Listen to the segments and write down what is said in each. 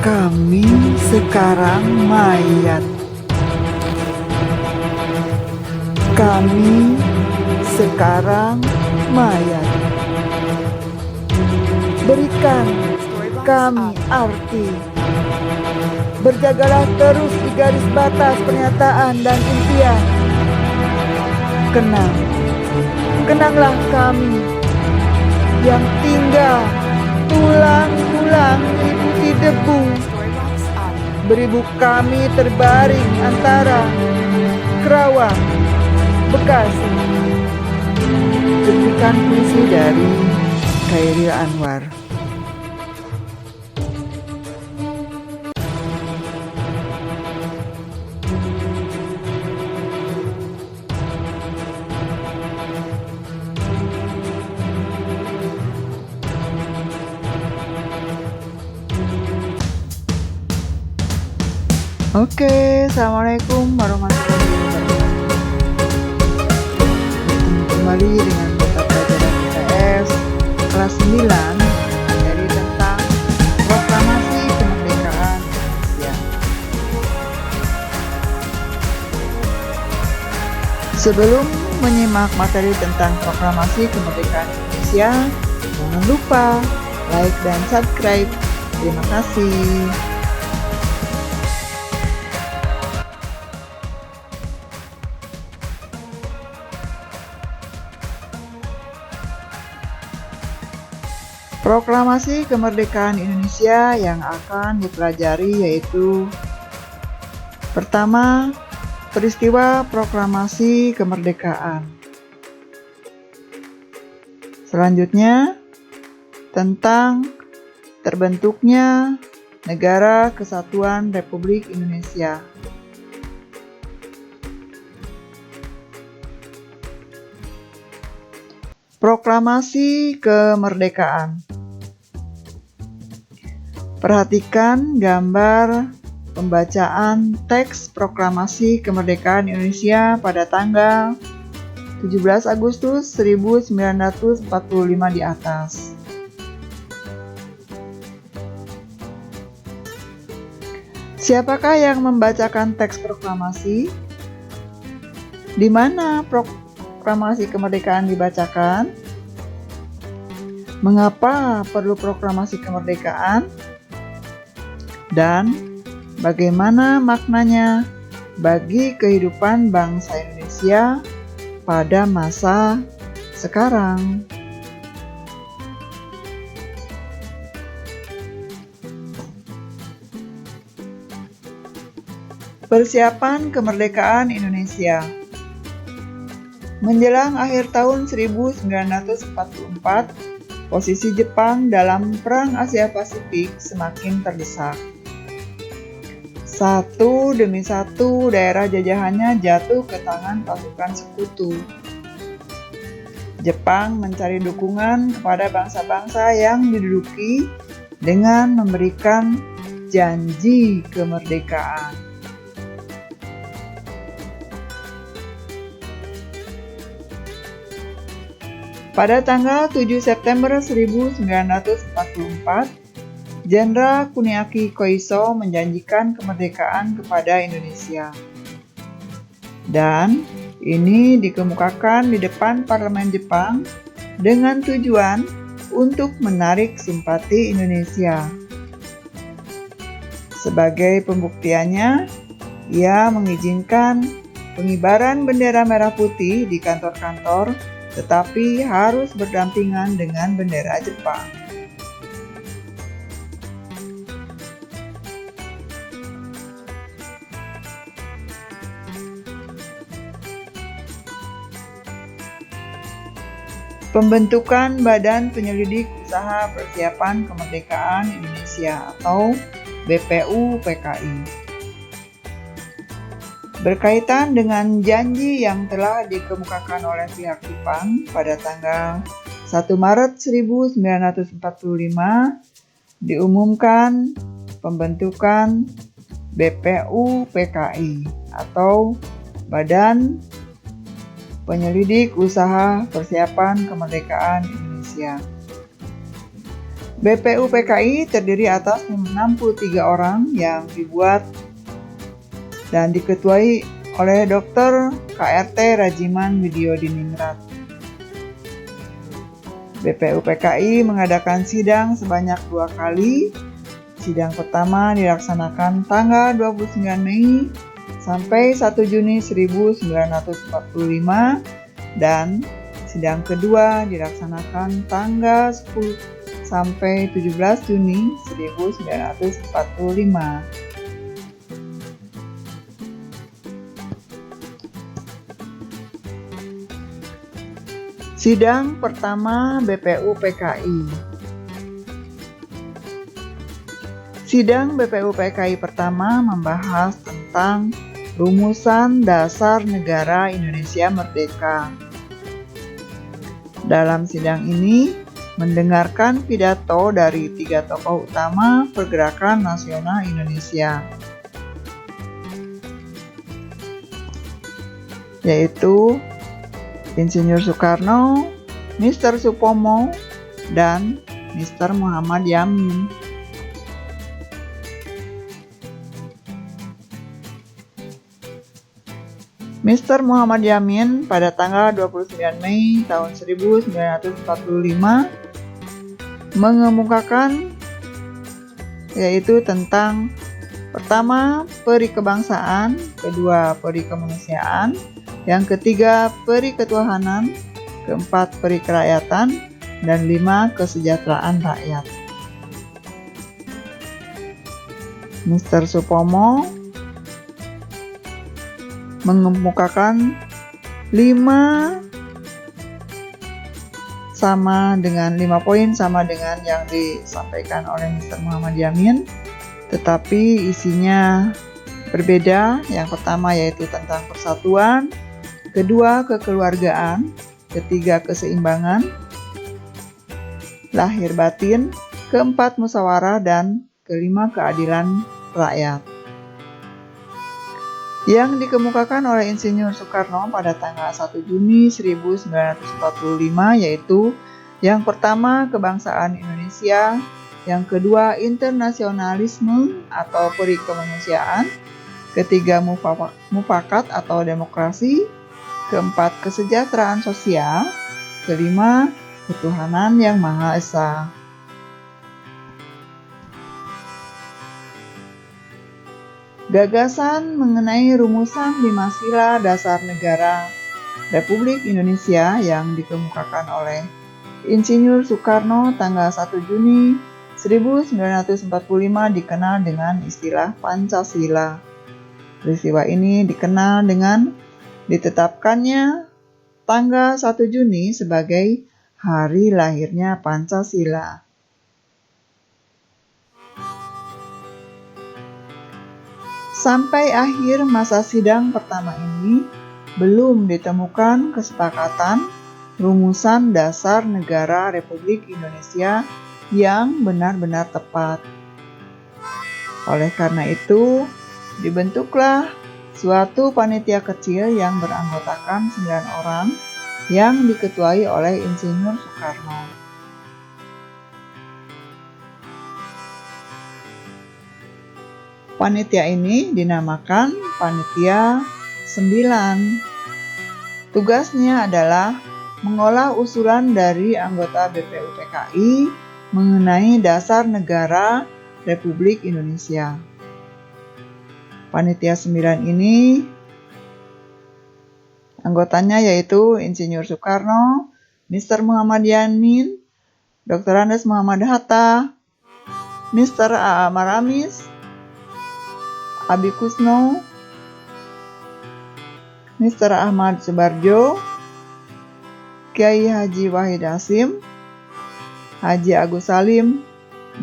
Kami sekarang mayat. Kami sekarang mayat. Berikan kami arti. Berjagalah terus di garis batas pernyataan dan impian. Kenanglah kami yang tinggal tulang-tulang meliputi debu. Beribu kami terbaring antara Kerawang, Bekasi. Demikian puisi dari Khairil Anwar. Oke, assalamualaikum warahmatullahi wabarakatuh. Kembali dengan mata pelajaran IPS kelas 9 dari tentang Proklamasi Kemerdekaan Indonesia. Sebelum menyimak materi tentang Proklamasi Kemerdekaan Indonesia, jangan lupa like dan subscribe. Terima kasih. Proklamasi Kemerdekaan Indonesia yang akan dipelajari yaitu: pertama, peristiwa Proklamasi Kemerdekaan. Selanjutnya, tentang terbentuknya Negara Kesatuan Republik Indonesia. Proklamasi Kemerdekaan. Perhatikan gambar pembacaan teks Proklamasi Kemerdekaan Indonesia pada tanggal 17 Agustus 1945 di atas. Siapakah yang membacakan teks proklamasi? Di mana proklamasi kemerdekaan dibacakan? Mengapa perlu proklamasi kemerdekaan? Dan bagaimana maknanya bagi kehidupan bangsa Indonesia pada masa sekarang? Persiapan kemerdekaan Indonesia. Menjelang akhir tahun 1944, posisi Jepang dalam Perang Asia Pasifik semakin terdesak. Satu demi satu daerah jajahannya jatuh ke tangan pasukan sekutu. Jepang mencari dukungan kepada bangsa-bangsa yang diduduki dengan memberikan janji kemerdekaan. Pada tanggal 7 September 1944, Jenderal Kuniaki Koiso menjanjikan kemerdekaan kepada Indonesia. Dan ini dikemukakan di depan parlemen Jepang dengan tujuan untuk menarik simpati Indonesia. Sebagai pembuktiannya, ia mengizinkan pengibaran bendera merah putih di kantor-kantor, tetapi harus berdampingan dengan bendera Jepang. Pembentukan Badan Penyelidik Usaha Persiapan Kemerdekaan Indonesia atau BPUPKI. Berkaitan dengan janji yang telah dikemukakan oleh pihak Jepang pada tanggal 1 Maret 1945, diumumkan pembentukan BPUPKI atau Badan Penyelidik Usaha Persiapan Kemerdekaan Indonesia. BPU PKI terdiri atas 63 orang yang dibuat dan diketuai oleh Dr. KRT Rajiman Widyodiningrat. BPU PKI mengadakan sidang sebanyak 2 kali. Sidang pertama dilaksanakan tanggal 29 Mei sampai 1 Juni 1945 dan sidang kedua dilaksanakan tanggal 10 sampai 17 Juni 1945. Sidang pertama BPU PKI. Sidang BPU PKI pertama membahas tentang rumusan dasar negara Indonesia Merdeka. Dalam sidang ini, mendengarkan pidato dari 3 tokoh utama Pergerakan Nasional Indonesia, yaitu Insinyur Soekarno, Mr. Supomo, dan Mr. Muhammad Yamin. Mr. Muhammad Yamin pada tanggal 29 Mei tahun 1945 mengemukakan yaitu tentang pertama, peri kebangsaan, kedua, peri kemanusiaan, yang ketiga, peri ketuhanan, keempat, peri kerakyatan, dan 5, kesejahteraan rakyat. Mr. Supomo mengemukakan 5 poin sama dengan yang disampaikan oleh Mr. Muhammad Yamin, tetapi isinya berbeda. Yang pertama yaitu tentang persatuan, kedua kekeluargaan, ketiga keseimbangan, lahir batin, keempat musyawarah, dan kelima keadilan rakyat. Yang dikemukakan oleh Insinyur Soekarno pada tanggal 1 Juni 1945 yaitu yang pertama kebangsaan Indonesia, yang kedua internasionalisme atau peri kemanusiaan, ketiga mufakat atau demokrasi, keempat kesejahteraan sosial, kelima ketuhanan yang Maha Esa. Gagasan mengenai rumusan 5 sila dasar negara Republik Indonesia yang dikemukakan oleh Insinyur Soekarno tanggal 1 Juni 1945 dikenal dengan istilah Pancasila. Peristiwa ini dikenal dengan ditetapkannya tanggal 1 Juni sebagai hari lahirnya Pancasila. Sampai akhir masa sidang pertama ini, belum ditemukan kesepakatan rumusan dasar negara Republik Indonesia yang benar-benar tepat. Oleh karena itu, dibentuklah suatu panitia kecil yang beranggotakan 9 orang yang diketuai oleh Insinyur Soekarno. Panitia ini dinamakan Panitia 9. Tugasnya adalah mengolah usulan dari anggota BPU PKI mengenai dasar negara Republik Indonesia. Panitia 9 ini anggotanya yaitu Insinyur Soekarno, Mr. Muhammad Yamin, Dr. Andes Muhammad Hatta, Mr. A.A. Maramis, Abi Kusno, Mr. Ahmad Subarjo, Kiai Haji Wahid Hasim, Haji Agus Salim,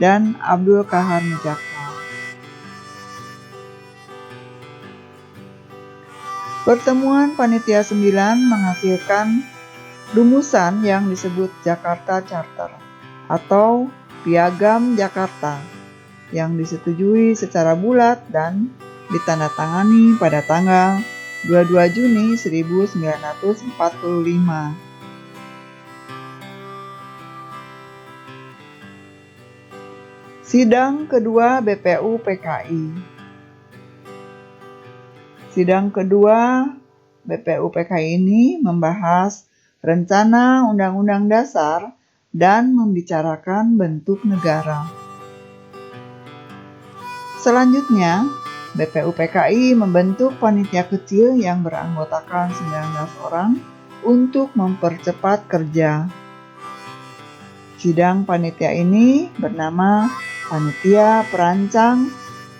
dan Abdul Kahar Mujakka. Pertemuan Panitia 9 menghasilkan rumusan yang disebut Jakarta Charter atau Piagam Jakarta yang disetujui secara bulat dan ditandatangani pada tanggal 22 Juni 1945. Sidang kedua BPU PKI. Sidang kedua BPU PKI ini membahas rencana Undang-Undang Dasar dan membicarakan bentuk negara. Selanjutnya, BPU PKI membentuk panitia kecil yang beranggotakan 19 orang untuk mempercepat kerja. Sidang panitia ini bernama Panitia Perancang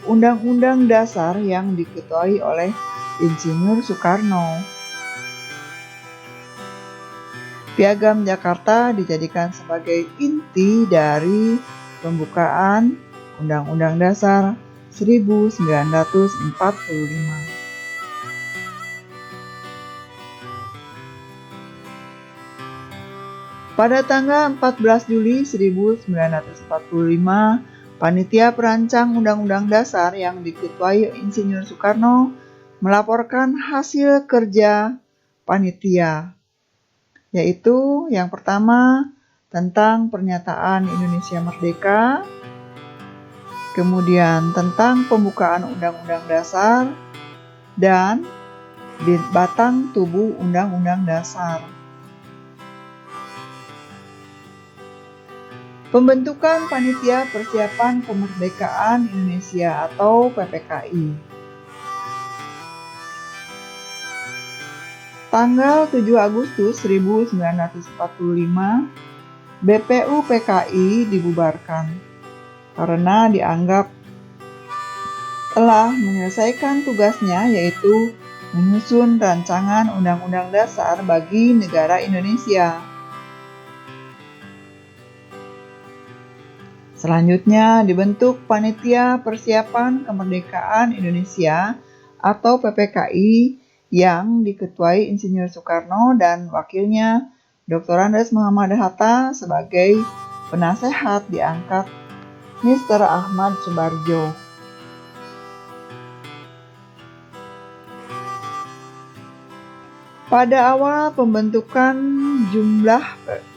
Undang-Undang Dasar yang diketuai oleh Insinyur Soekarno. Piagam Jakarta dijadikan sebagai inti dari pembukaan Undang-Undang Dasar 1945. Pada tanggal 14 Juli 1945, Panitia Perancang Undang-Undang Dasar yang diketuai Insinyur Soekarno melaporkan hasil kerja panitia, yaitu yang pertama tentang pernyataan Indonesia Merdeka, kemudian tentang pembukaan Undang-Undang Dasar, dan di batang tubuh Undang-Undang Dasar. Pembentukan Panitia Persiapan Kemerdekaan Indonesia atau PPKI. Tanggal 7 Agustus 1945, BPU PKI dibubarkan karena dianggap telah menyelesaikan tugasnya, yaitu menyusun rancangan Undang-Undang Dasar bagi negara Indonesia. Selanjutnya dibentuk Panitia Persiapan Kemerdekaan Indonesia atau PPKI yang diketuai Insinyur Soekarno dan wakilnya Dr. Andes Muhammad Hatta sebagai penasehat diangkat Mr. Ahmad Subarjo. Pada awal pembentukan jumlah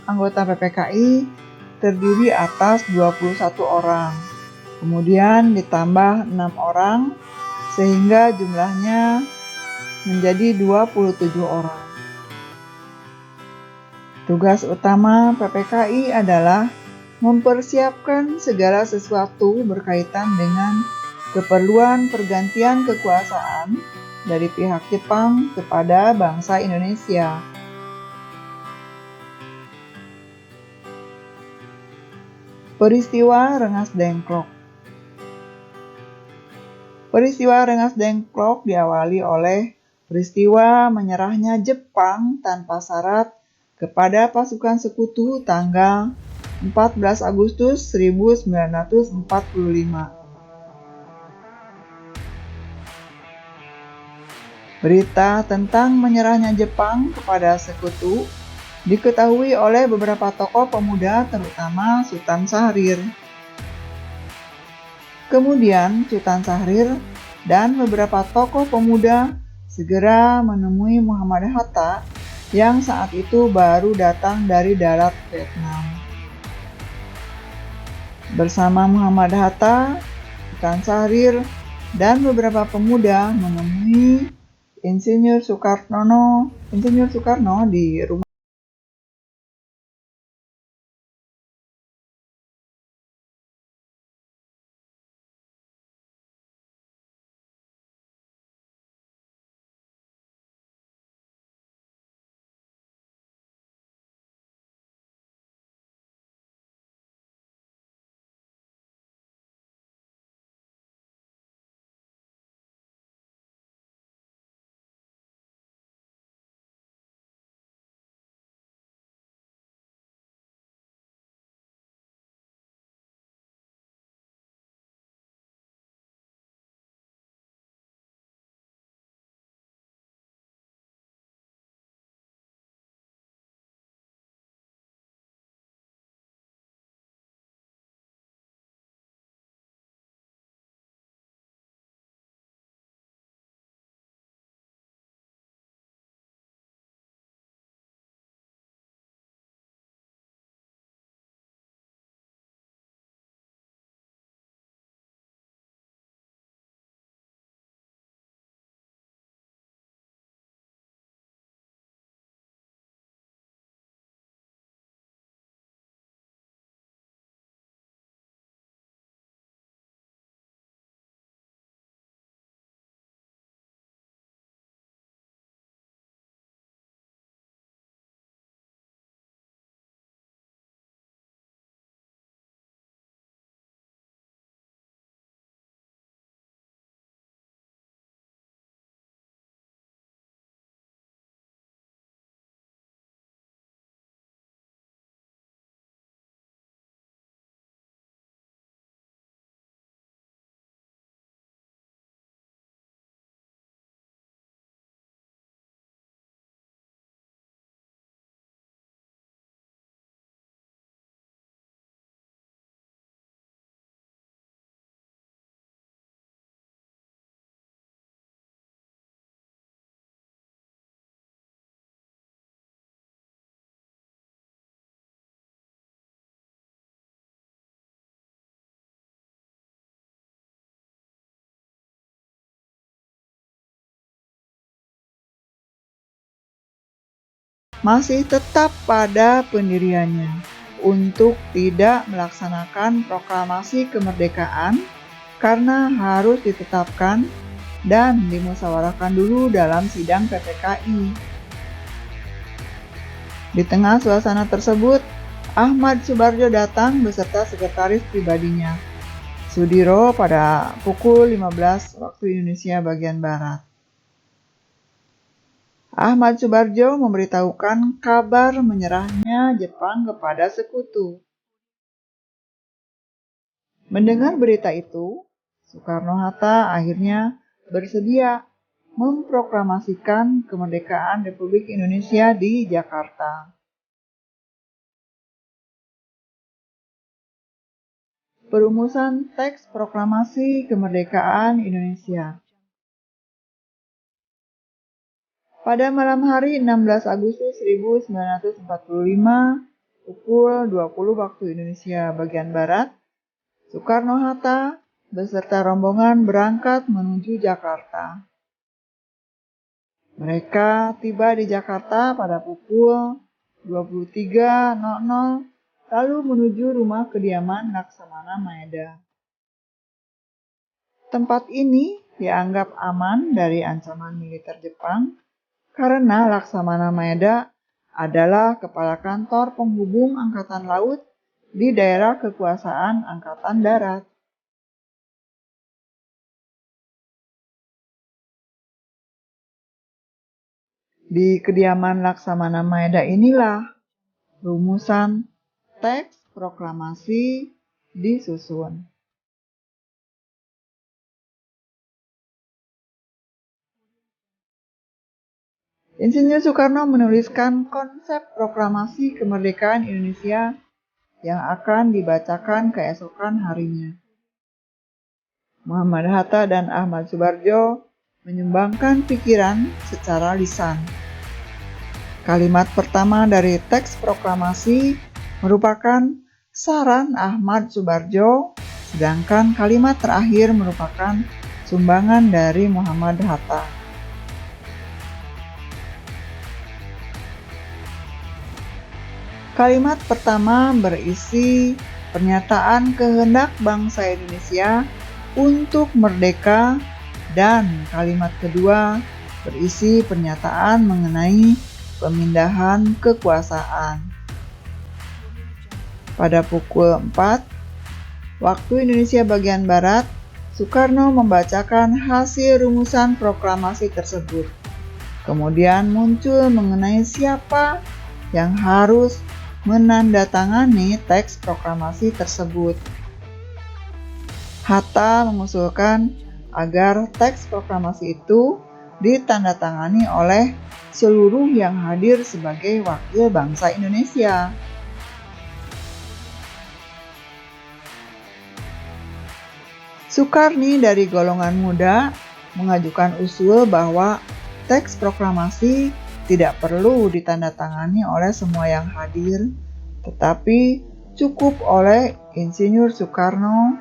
anggota PPKI terdiri atas 21 orang, kemudian ditambah 6 orang, sehingga jumlahnya menjadi 27 orang. Tugas utama PPKI adalah mempersiapkan segala sesuatu berkaitan dengan keperluan pergantian kekuasaan dari pihak Jepang kepada bangsa Indonesia. Peristiwa Rengas Dengklok. Peristiwa Rengas Dengklok diawali oleh peristiwa menyerahnya Jepang tanpa syarat kepada pasukan sekutu tanggal 14 Agustus 1945. Berita tentang menyerahnya Jepang kepada sekutu diketahui oleh beberapa tokoh pemuda, terutama Sultan Syahrir. Kemudian Sultan Syahrir dan beberapa tokoh pemuda segera menemui Muhammad Hatta yang saat itu baru datang dari darat Vietnam. Bersama Muhammad Hatta, Sultan Syahrir dan beberapa pemuda menemui Insinyur Soekarno di rumah masih tetap pada pendiriannya untuk tidak melaksanakan proklamasi kemerdekaan karena harus ditetapkan dan dimusyawarahkan dulu dalam sidang PPKI. Di tengah suasana tersebut, Ahmad Subarjo datang beserta sekretaris pribadinya, Sudiro, pada pukul 15 waktu Indonesia bagian Barat. Ahmad Subarjo memberitahukan kabar menyerahnya Jepang kepada sekutu. Mendengar berita itu, Soekarno-Hatta akhirnya bersedia memproklamasikan kemerdekaan Republik Indonesia di Jakarta. Perumusan teks proklamasi kemerdekaan Indonesia. Pada malam hari 16 Agustus 1945, pukul 20 waktu Indonesia bagian Barat, Soekarno-Hatta beserta rombongan berangkat menuju Jakarta. Mereka tiba di Jakarta pada pukul 23.00, lalu menuju rumah kediaman Laksamana Maeda. Tempat ini dianggap aman dari ancaman militer Jepang, karena Laksamana Maeda adalah kepala kantor penghubung Angkatan Laut di daerah kekuasaan Angkatan Darat. Di kediaman Laksamana Maeda inilah rumusan teks proklamasi disusun. Insinyur Soekarno menuliskan konsep proklamasi kemerdekaan Indonesia yang akan dibacakan keesokan harinya. Muhammad Hatta dan Ahmad Subarjo menyumbangkan pikiran secara lisan. Kalimat pertama dari teks proklamasi merupakan saran Ahmad Subarjo, sedangkan kalimat terakhir merupakan sumbangan dari Muhammad Hatta. Kalimat pertama berisi pernyataan kehendak bangsa Indonesia untuk merdeka, dan kalimat kedua berisi pernyataan mengenai pemindahan kekuasaan. Pada pukul 4 waktu Indonesia bagian Barat, Soekarno membacakan hasil rumusan proklamasi tersebut. Kemudian muncul mengenai siapa yang harus menandatangani teks proklamasi tersebut. Hatta mengusulkan agar teks proklamasi itu ditandatangani oleh seluruh yang hadir sebagai wakil bangsa Indonesia. Soekarni dari golongan muda mengajukan usul bahwa teks proklamasi tidak perlu ditandatangani oleh semua yang hadir, tetapi cukup oleh Insinyur Soekarno.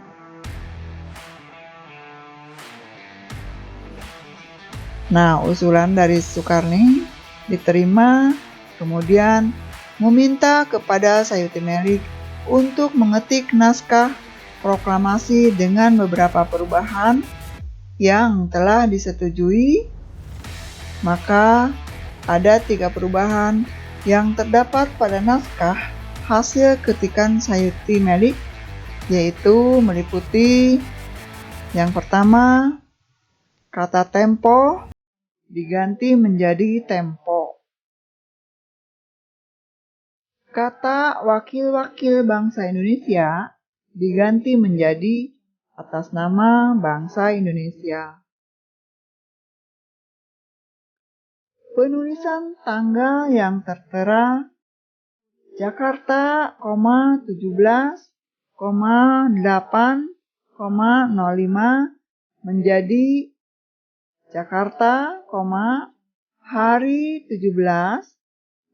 Nah, usulan dari Soekarni diterima, kemudian meminta kepada Sayuti Melik untuk mengetik naskah proklamasi dengan beberapa perubahan yang telah disetujui. Maka ada 3 perubahan yang terdapat pada naskah hasil ketikan Sayuti Melik, yaitu meliputi yang pertama, kata tempo diganti menjadi tempo. Kata wakil-wakil bangsa Indonesia diganti menjadi atas nama bangsa Indonesia. Penulisan tanggal yang tertera Jakarta, 17,8,05 menjadi Jakarta, hari 17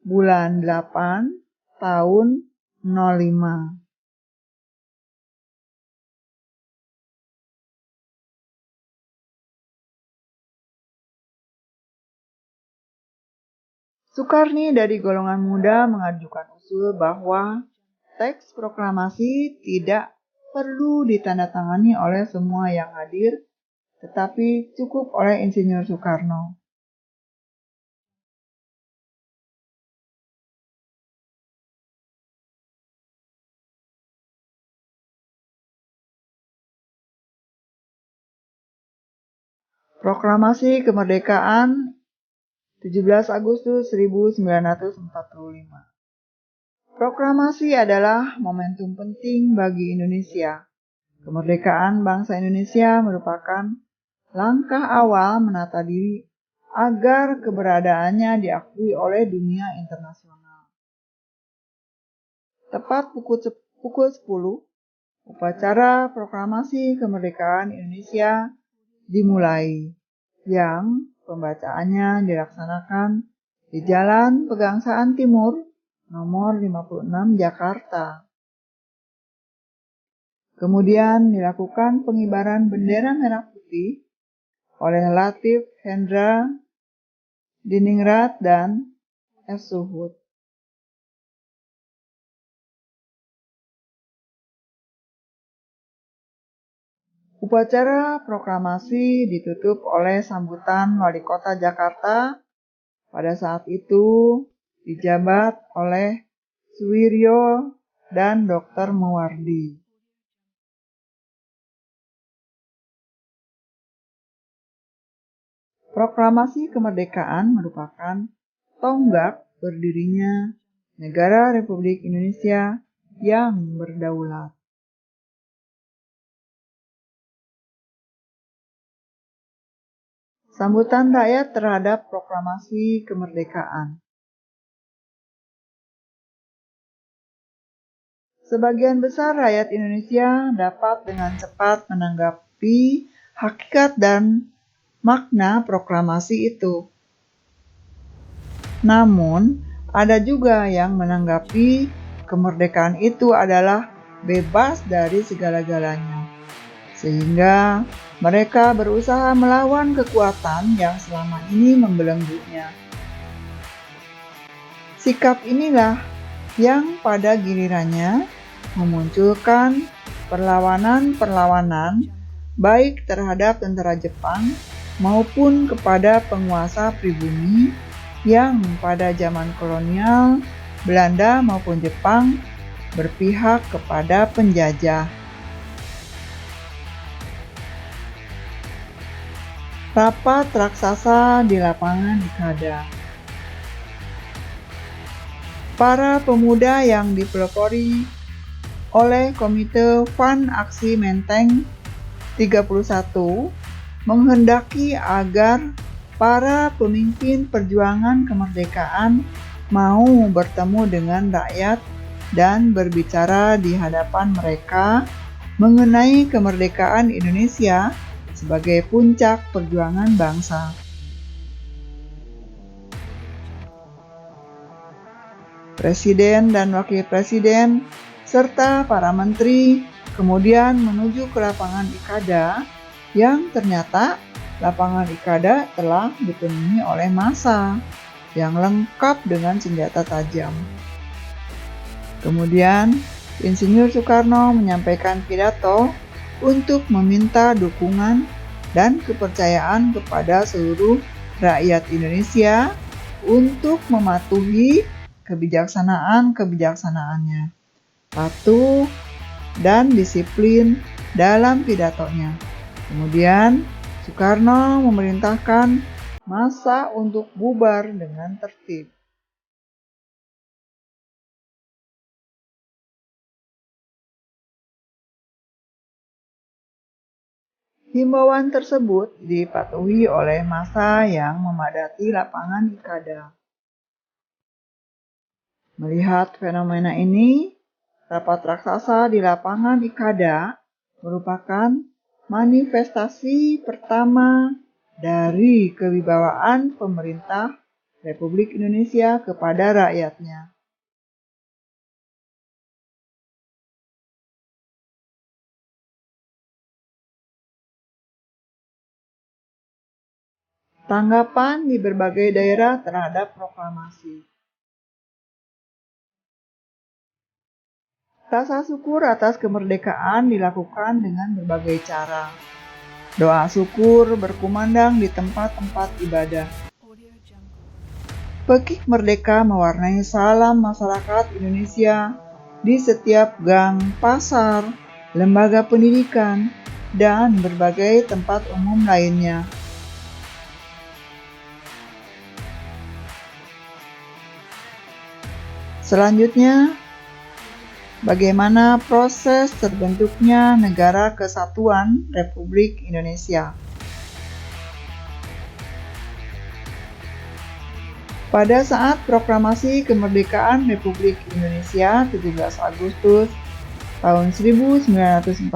bulan 8 tahun 05. Soekarni dari golongan muda mengajukan usul bahwa teks proklamasi tidak perlu ditandatangani oleh semua yang hadir, tetapi cukup oleh Insinyur Soekarno. Proklamasi Kemerdekaan 17 Agustus 1945. Proklamasi adalah momentum penting bagi Indonesia. Kemerdekaan bangsa Indonesia merupakan langkah awal menata diri agar keberadaannya diakui oleh dunia internasional. Tepat pukul 10, upacara proklamasi kemerdekaan Indonesia dimulai, yang pembacaannya dilaksanakan di Jalan Pegangsaan Timur, nomor 56 Jakarta. Kemudian dilakukan pengibaran bendera merah putih oleh Latif Hendra Diningrat dan S. Suhud. Upacara proklamasi ditutup oleh sambutan Wali Kota Jakarta, pada saat itu dijabat oleh Suwiryo dan Dr. Muwardi. Proklamasi kemerdekaan merupakan tonggak berdirinya negara Republik Indonesia yang berdaulat. Sambutan rakyat terhadap proklamasi kemerdekaan. Sebagian besar rakyat Indonesia dapat dengan cepat menanggapi hakikat dan makna proklamasi itu. Namun, ada juga yang menanggapi kemerdekaan itu adalah bebas dari segala-galanya, sehingga mereka berusaha melawan kekuatan yang selama ini membelenggunya. Sikap inilah yang pada gilirannya memunculkan perlawanan-perlawanan baik terhadap tentara Jepang maupun kepada penguasa pribumi yang pada zaman kolonial Belanda maupun Jepang berpihak kepada penjajah. Rapat raksasa di lapangan Ikada. Para pemuda yang dipelopori oleh Komite Fun Aksi Menteng 31 menghendaki agar para pemimpin perjuangan kemerdekaan mau bertemu dengan rakyat dan berbicara di hadapan mereka mengenai kemerdekaan Indonesia sebagai puncak perjuangan bangsa. Presiden dan wakil presiden serta para menteri kemudian menuju ke lapangan Ikada, yang ternyata lapangan Ikada telah dipenuhi oleh massa yang lengkap dengan senjata tajam. Kemudian Insinyur Soekarno menyampaikan pidato untuk meminta dukungan dan kepercayaan kepada seluruh rakyat Indonesia untuk mematuhi kebijaksanaan-kebijaksanaannya, patuh dan disiplin dalam pidatonya. Kemudian Soekarno memerintahkan massa untuk bubar dengan tertib. Himbauan tersebut dipatuhi oleh massa yang memadati lapangan Ikada. Melihat fenomena ini, rapat raksasa di lapangan Ikada merupakan manifestasi pertama dari kewibawaan pemerintah Republik Indonesia kepada rakyatnya. Tanggapan di berbagai daerah terhadap proklamasi. Rasa syukur atas kemerdekaan dilakukan dengan berbagai cara. Doa syukur berkumandang di tempat-tempat ibadah. Pekik merdeka mewarnai salam masyarakat Indonesia di setiap gang, pasar, lembaga pendidikan, dan berbagai tempat umum lainnya. Selanjutnya, bagaimana proses terbentuknya Negara Kesatuan Republik Indonesia? Pada saat proklamasi kemerdekaan Republik Indonesia 17 Agustus tahun 1945,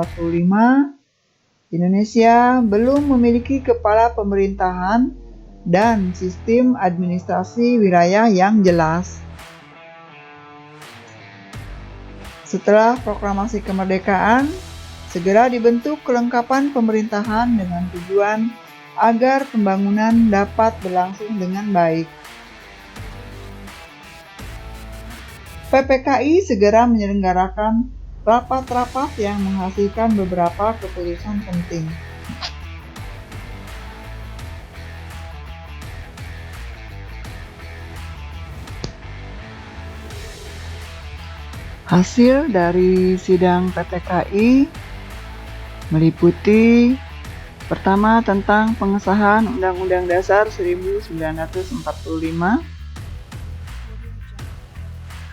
Indonesia belum memiliki kepala pemerintahan dan sistem administrasi wilayah yang jelas. Setelah proklamasi kemerdekaan, segera dibentuk kelengkapan pemerintahan dengan tujuan agar pembangunan dapat berlangsung dengan baik. PPKI segera menyelenggarakan rapat-rapat yang menghasilkan beberapa keputusan penting. Hasil dari sidang PPKI meliputi pertama tentang pengesahan Undang-Undang Dasar 1945,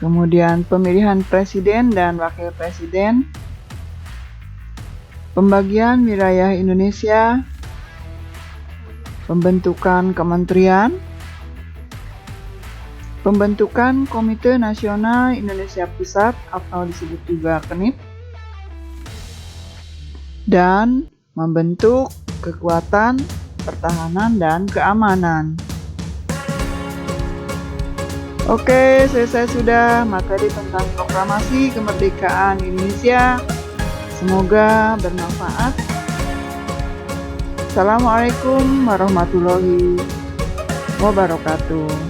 kemudian pemilihan presiden dan wakil presiden, pembagian wilayah Indonesia, pembentukan kementerian, pembentukan Komite Nasional Indonesia Pusat atau disebut juga KNIP, dan membentuk kekuatan pertahanan dan keamanan. Oke, selesai sudah materi tentang proklamasi kemerdekaan Indonesia. Semoga bermanfaat. Assalamualaikum warahmatullahi wabarakatuh.